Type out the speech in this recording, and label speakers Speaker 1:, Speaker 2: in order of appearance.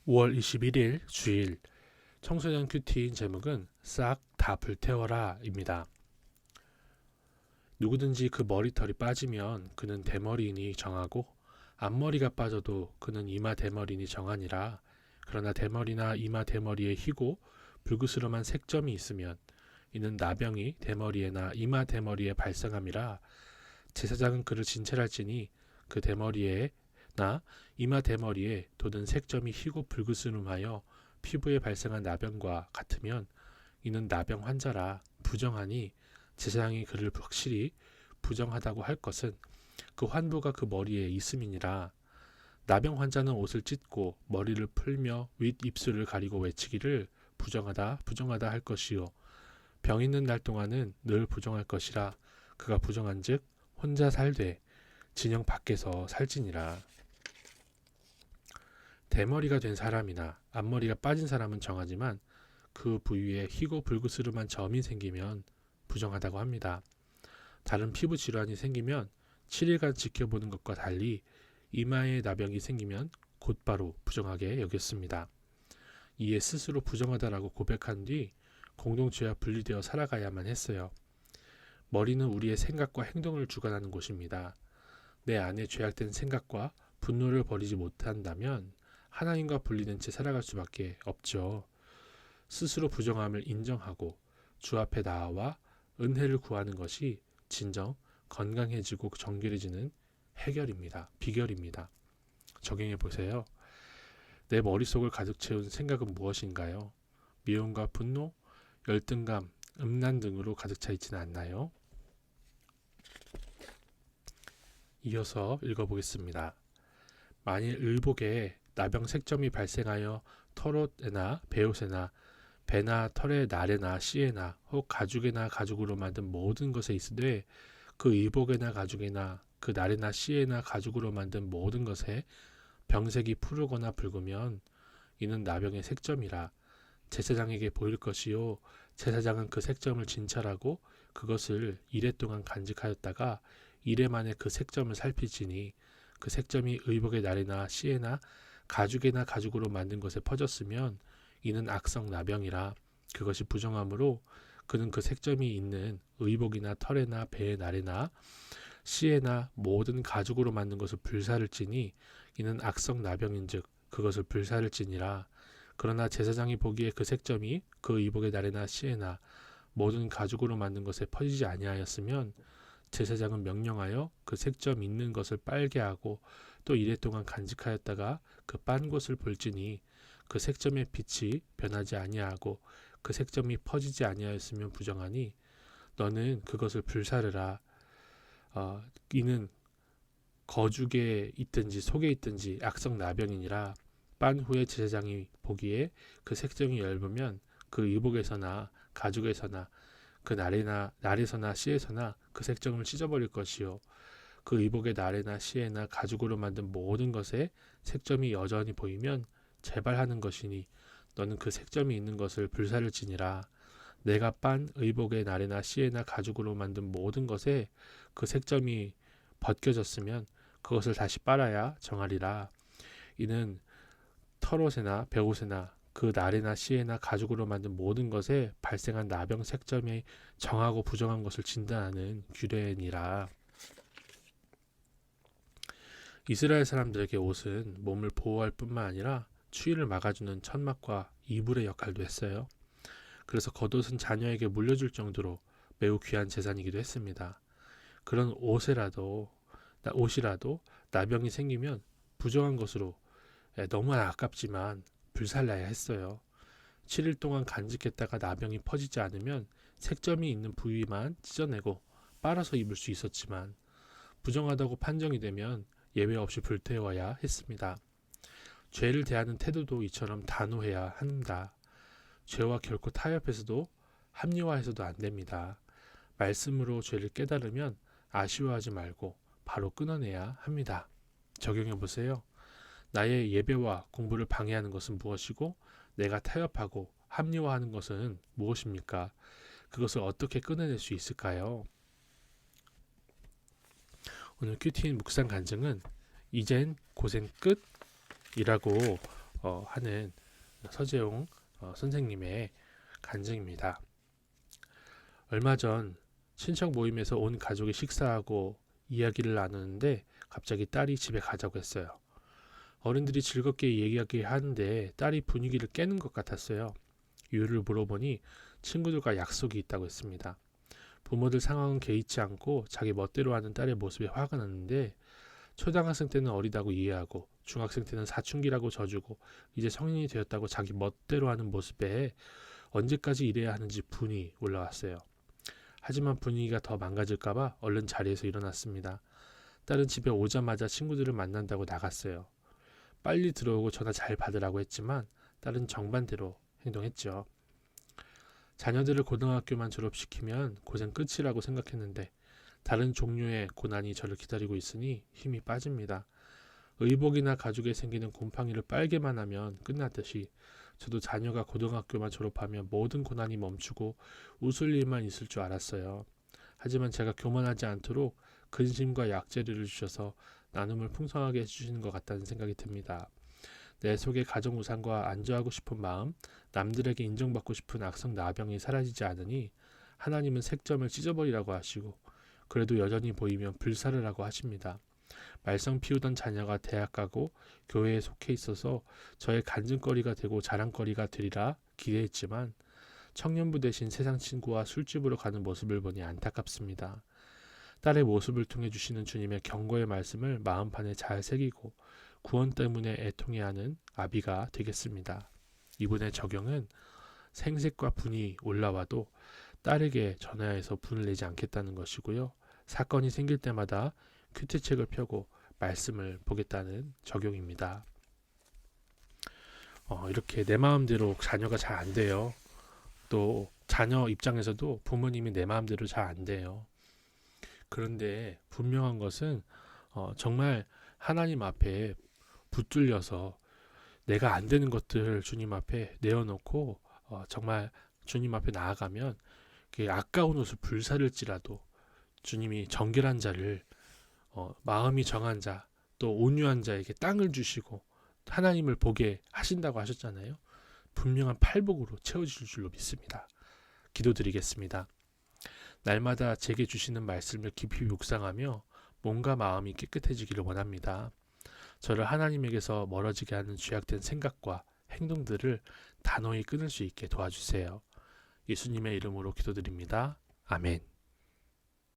Speaker 1: 5월 21일 주일 청소년 큐티인 제목은 싹 다 불태워라 입니다. 누구든지 그 머리털이 빠지면 그는 대머리이니 정하고 앞머리가 빠져도 그는 이마 대머리니 정하니라. 그러나 대머리나 이마 대머리에 희고 불그스름한 색점이 있으면 이는 나병이 대머리에나 이마 대머리에 발생함이라. 제사장은 그를 진찰할지니 그 대머리에나 이마 대머리에 돋은 색점이 희고 불그스름하여 피부에 발생한 나병과 같으면 이는 나병 환자라. 부정하니 제사장이 그를 확실히 부정하다고 할 것은 그 환부가 그 머리에 있음이니라. 나병 환자는 옷을 찢고 머리를 풀며 윗 입술을 가리고 외치기를 부정하다 부정하다 할 것이요 병 있는 날 동안은 늘 부정할 것이라. 그가 부정한즉 혼자 살되 진영 밖에서 살지니라. 대머리가 된 사람이나 앞머리가 빠진 사람은 정하지만 그 부위에 희고 불그스름한 점이 생기면 부정하다고 합니다. 다른 피부 질환이 생기면 7일간 지켜보는 것과 달리 이마에 나병이 생기면 곧바로 부정하게 여겼습니다. 이에 스스로 부정하다라고 고백한 뒤 공동체와 분리되어 살아가야만 했어요. 머리는 우리의 생각과 행동을 주관하는 곳입니다. 내 안에 죄악된 생각과 분노를 버리지 못한다면 하나님과 분리된 채 살아갈 수밖에 없죠. 스스로 부정함을 인정하고 주 앞에 나아와 은혜를 구하는 것이 진정 건강해지고 정결해지는 해결입니다. 비결입니다. 적용해 보세요. 내 머릿속을 가득 채운 생각은 무엇인가요? 미움과 분노, 열등감, 음란 등으로 가득 차 있지는 않나요? 이어서 읽어보겠습니다. 만일 의복에 나병 색점이 발생하여 털옷에나 베옷에나 배나 털의 날에나 씨에나 혹 가죽에나 가죽으로 만든 모든 것에 있으되 그 의복에나 가죽에나 그 날에나 씨에나 가죽으로 만든 모든 것에 병색이 푸르거나 붉으면 이는 나병의 색점이라. 제사장에게 보일 것이요 제사장은 그 색점을 진찰하고 그것을 이레 동안 간직하였다가 이레 만에 그 색점을 살피지니 그 색점이 의복의 날에나 씨에나 가죽에나 가죽으로 만든 것에 퍼졌으면 이는 악성 나병이라. 그것이 부정하므로 그는 그 색점이 있는 의복이나 털에나 배의 날에나 씨에나 모든 가죽으로 만든 것을 불사를지니 이는 악성 나병인즉 그것을 불사를지니라. 그러나 제사장이 보기에 그 색점이 그 의복의 날에나 씨에나 모든 가죽으로 만든 것에 퍼지지 아니하였으면 제사장은 명령하여 그 색점 있는 것을 빨게 하고 또 이레 동안 간직하였다가 그 빤 곳을 볼지니 그 색점의 빛이 변하지 아니하고 그 색점이 퍼지지 아니하였으면 부정하니 너는 그것을 불사르라. 이는 거죽에 있든지 속에 있든지 악성 나병이니라. 빤 후에 제사장이 보기에 그 색점이 엷으면 그 의복에서나 가죽에서나 그 날에서나 씨에서나 그 색점을 찢어버릴 것이요 그 의복의 날에나 씨에나 가죽으로 만든 모든 것에 색점이 여전히 보이면 재발하는 것이니 너는 그 색점이 있는 것을 불사를지니라. 내가 빤 의복의 날에나 씨에나 가죽으로 만든 모든 것에 그 색점이 벗겨졌으면 그것을 다시 빨아야 정하리라. 이는 털옷에나 베옷에나 그 날에나 씨에나 가죽으로 만든 모든 것에 발생한 나병 색점이 정하고 부정한 것을 진단하는 규례니라. 이스라엘 사람들에게 옷은 몸을 보호할 뿐만 아니라 추위를 막아주는 천막과 이불의 역할도 했어요. 그래서 겉옷은 자녀에게 물려줄 정도로 매우 귀한 재산이기도 했습니다. 그런 옷이라도 나병이 생기면 부정한 것으로 너무나 아깝지만 불살라야 했어요. 7일 동안 간직했다가 나병이 퍼지지 않으면 색점이 있는 부위만 찢어내고 빨아서 입을 수 있었지만 부정하다고 판정이 되면 예외 없이 불태워야 했습니다. 죄를 대하는 태도도 이처럼 단호해야 한다. 죄와 결코 타협해서도 합리화해서도 안 됩니다. 말씀으로 죄를 깨달으면 아쉬워하지 말고 바로 끊어내야 합니다. 적용해 보세요. 나의 예배와 공부를 방해하는 것은 무엇이고 내가 타협하고 합리화하는 것은 무엇입니까? 그것을 어떻게 끊어낼 수 있을까요? 오늘 큐티인 묵상 간증은 이젠 고생 끝이라고 하는 서재용 선생님의 간증입니다. 얼마 전 친척 모임에서 온 가족이 식사하고 이야기를 나누는데 갑자기 딸이 집에 가자고 했어요. 어른들이 즐겁게 얘기하게 하는데 딸이 분위기를 깨는 것 같았어요. 이유를 물어보니 친구들과 약속이 있다고 했습니다. 부모들 상황은 개의치 않고 자기 멋대로 하는 딸의 모습에 화가 났는데 초등학생 때는 어리다고 이해하고 중학생 때는 사춘기라고 져주고 이제 성인이 되었다고 자기 멋대로 하는 모습에 언제까지 이래야 하는지 분이 올라왔어요. 하지만 분위기가 더 망가질까봐 얼른 자리에서 일어났습니다. 딸은 집에 오자마자 친구들을 만난다고 나갔어요. 빨리 들어오고 전화 잘 받으라고 했지만 딸은 정반대로 행동했죠. 자녀들을 고등학교만 졸업시키면 고생 끝이라고 생각했는데 다른 종류의 고난이 저를 기다리고 있으니 힘이 빠집니다. 의복이나 가죽에 생기는 곰팡이를 빨게만 하면 끝났듯이 저도 자녀가 고등학교만 졸업하면 모든 고난이 멈추고 웃을 일만 있을 줄 알았어요. 하지만 제가 교만하지 않도록 근심과 약재를 주셔서 나눔을 풍성하게 해주시는 것 같다는 생각이 듭니다. 내 속의 가정 우상과 안주하고 싶은 마음, 남들에게 인정받고 싶은 악성 나병이 사라지지 않으니 하나님은 색점을 찢어버리라고 하시고 그래도 여전히 보이면 불사르라고 하십니다. 말썽 피우던 자녀가 대학 가고 교회에 속해 있어서 저의 간증거리가 되고 자랑거리가 되리라 기대했지만 청년부 대신 세상 친구와 술집으로 가는 모습을 보니 안타깝습니다. 딸의 모습을 통해 주시는 주님의 경고의 말씀을 마음판에 잘 새기고 구원 때문에 애통해하는 아비가 되겠습니다. 이분의 적용은 생색과 분이 올라와도 딸에게 전화해서 분을 내지 않겠다는 것이고요. 사건이 생길 때마다 큐티책을 펴고 말씀을 보겠다는 적용입니다. 이렇게 내 마음대로 자녀가 잘 안 돼요. 또 자녀 입장에서도 부모님이 내 마음대로 잘 안 돼요. 그런데 분명한 것은 정말 하나님 앞에 붙들려서 내가 안 되는 것들을 주님 앞에 내어놓고 정말 주님 앞에 나아가면 아까운 옷을 불사를지라도 주님이 정결한 자를 마음이 정한 자, 또 온유한 자에게 땅을 주시고 하나님을 보게 하신다고 하셨잖아요. 분명한 팔복으로 채워질 줄로 믿습니다. 기도드리겠습니다. 날마다 제게 주시는 말씀을 깊이 묵상하며 몸과 마음이 깨끗해지기를 원합니다. 저를 하나님에게서 멀어지게 하는 죄악된 생각과 행동들을 단호히 끊을 수 있게 도와주세요. 예수님의 이름으로 기도드립니다. 아멘.